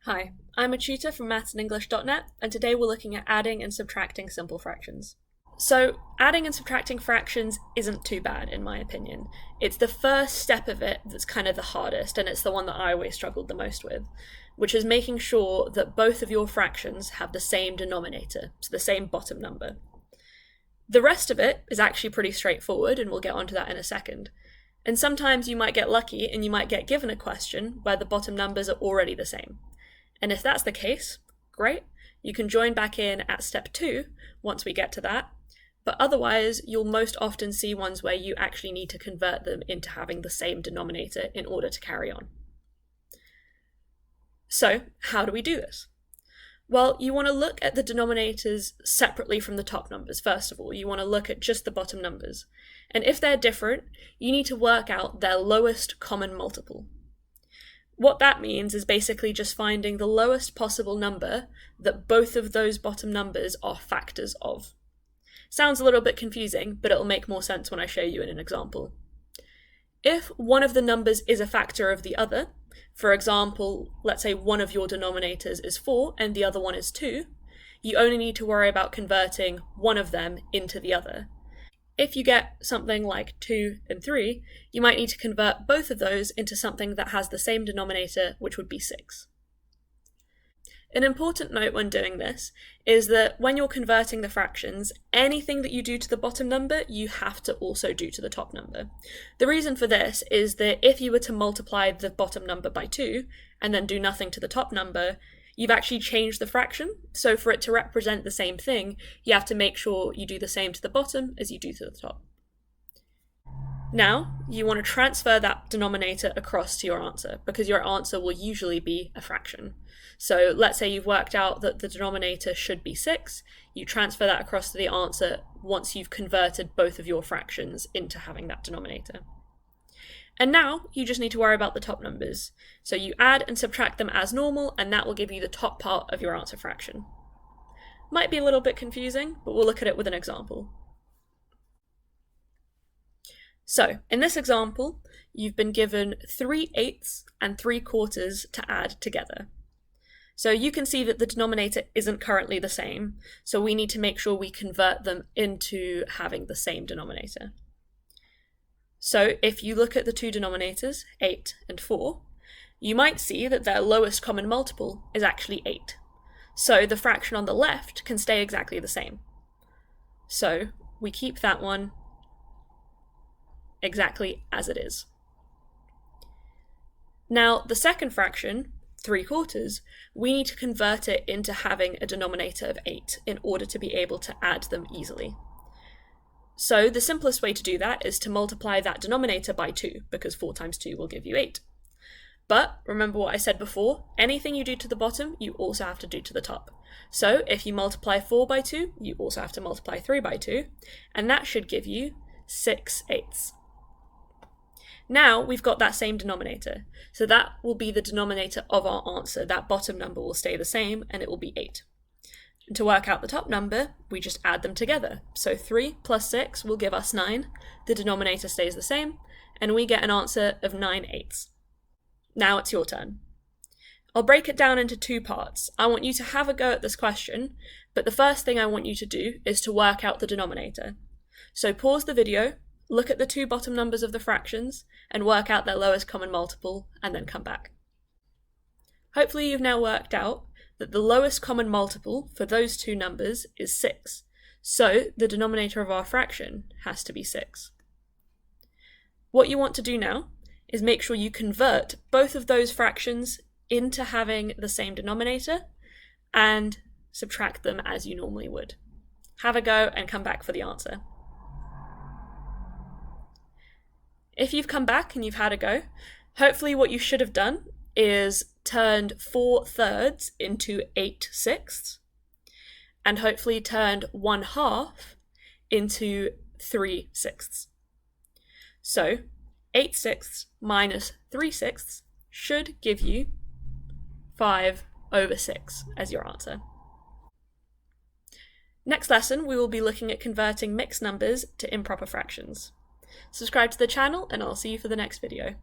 Hi, I'm a tutor from mathsandenglish.net, and today we're looking at adding and subtracting simple fractions. So, adding and subtracting fractions isn't too bad, in my opinion. It's the first step of it that's kind of the hardest, and it's the one that I always struggled the most with, which is making sure that both of your fractions have the same denominator, so the same bottom number. The rest of it is actually pretty straightforward, and we'll get onto that in a second. And sometimes you might get lucky and you might get given a question where the bottom numbers are already the same. And if that's the case, great, you can join back in at step 2 once we get to that. But otherwise, you'll most often see ones where you actually need to convert them into having the same denominator in order to carry on. So, how do we do this? Well, you want to look at the denominators separately from the top numbers, first of all. You want to look at just the bottom numbers. And if they're different, you need to work out their lowest common multiple. What that means is basically just finding the lowest possible number that both of those bottom numbers are factors of. Sounds a little bit confusing, but it'll make more sense when I show you in an example. If one of the numbers is a factor of the other, for example, let's say one of your denominators is 4 and the other one is 2, you only need to worry about converting one of them into the other. If you get something like 2 and 3, you might need to convert both of those into something that has the same denominator, which would be 6. An important note when doing this is that when you're converting the fractions, anything that you do to the bottom number, you have to also do to the top number. The reason for this is that if you were to multiply the bottom number by 2 and then do nothing to the top number, you've actually changed the fraction, so for it to represent the same thing, you have to make sure you do the same to the bottom as you do to the top. Now, you want to transfer that denominator across to your answer, because your answer will usually be a fraction. So let's say you've worked out that the denominator should be 6, you transfer that across to the answer once you've converted both of your fractions into having that denominator. And now you just need to worry about the top numbers. So you add and subtract them as normal, and that will give you the top part of your answer fraction. Might be a little bit confusing, but we'll look at it with an example. So in this example, you've been given 3/8 and 3/4 to add together. So you can see that the denominator isn't currently the same, so we need to make sure we convert them into having the same denominator. So if you look at the two denominators, 8 and 4, you might see that their lowest common multiple is actually 8. So the fraction on the left can stay exactly the same. So we keep that one exactly as it is. Now the second fraction, 3/4, we need to convert it into having a denominator of 8 in order to be able to add them easily. So the simplest way to do that is to multiply that denominator by 2, because 4 times 2 will give you 8. But remember what I said before, anything you do to the bottom, you also have to do to the top. So if you multiply 4 by 2, you also have to multiply 3 by 2, and that should give you 6/8. Now we've got that same denominator, so that will be the denominator of our answer. That bottom number will stay the same, and it will be 8. And to work out the top number, we just add them together. So 3 plus 6 will give us 9, the denominator stays the same, and we get an answer of 9/8. Now it's your turn. I'll break it down into 2 parts. I want you to have a go at this question, but the first thing I want you to do is to work out the denominator. So pause the video, look at the 2 bottom numbers of the fractions, and work out their lowest common multiple, and then come back. Hopefully you've now worked out that the lowest common multiple for those 2 numbers is 6, so the denominator of our fraction has to be 6. What you want to do now is make sure you convert both of those fractions into having the same denominator and subtract them as you normally would. Have a go and come back for the answer. If you've come back and you've had a go, hopefully what you should have done is turned 4/3 into 8/6, and hopefully turned 1/2 into 3/6. So 8/6 minus 3/6 should give you 5/6 as your answer. Next lesson, we will be looking at converting mixed numbers to improper fractions. Subscribe to the channel, and I'll see you for the next video.